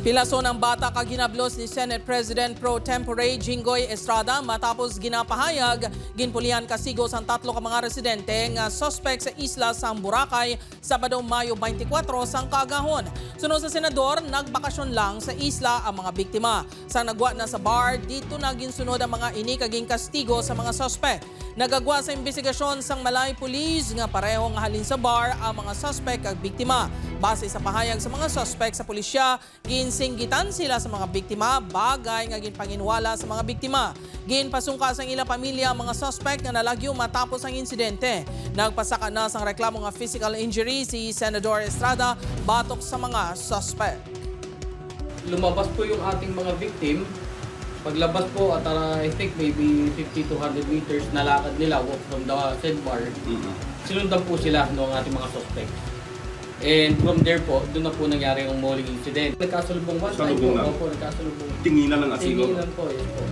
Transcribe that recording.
Pilason ang bata kaginablos ni Senate President Pro Tempore Jinggoy Estrada matapos ginapahayag ginpulihan kasigos ang tatlo ka mga residente nga suspect sa isla sa Boracay Sabado, Mayo 24 sang kaagahon. Sunod sa senador, nagbakasyon lang sa isla ang mga biktima. Sa nagwa na sa bar, dito na ginsunod ang mga ini kaging kastigo sa mga suspect. Nagagwa sa imbestigasyon sang Malay Police nga parehong halin sa bar ang mga suspect at biktima. Base sa pahayag sa mga suspect sa pulisya, ginsinggitan sila sa mga biktima, bagay nga ginpanginwala sa mga biktima. Ginpasungkas ang ilang pamilya ang mga suspect nga nalagyo matapos ang insidente. Nagpasaka na sang reklamo nga physical injury si Senador Estrada batok sa mga suspect. Lumabas po yung ating mga victim. Paglabas po at I think maybe 50 to 100 meters nalakad nila walk from the said bar. Sinundan po sila ng ating mga suspect. And from there po, doon na po nangyari yung mauling incident. Nagkasalubong one time po. Opo, nagkasalubong. Tinginan ng asigo? Tinginan po, yun po.